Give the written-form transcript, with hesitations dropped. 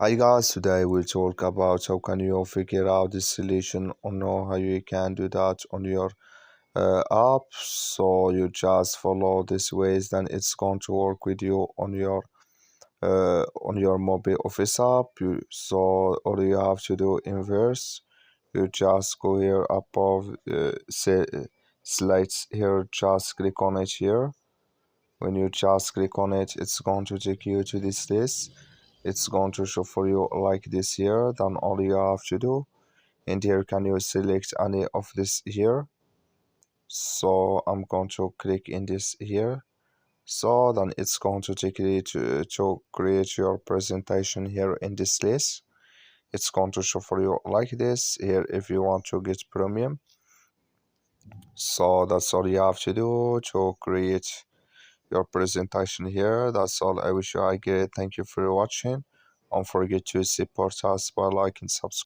Hi guys, today we'll talk about how can you figure out this solution or know how you can do that on your app. So you just follow these ways, then it's going to work with you on your mobile office app. So all you have to do inverse. You just go here above slides here, just click on it here. When you just click on it, it's going to take you to this list. It's going to show for you like this here. Then all you have to do, and here can you select any of this here. So I'm going to click in this here. So then it's going to take you to create your presentation here in this list. It's going to show for you like this here if you want to get premium. So that's all you have to do to create your presentation here. That's all I wish you I get. Thank you for watching. Don't forget to support us by liking, subscribe.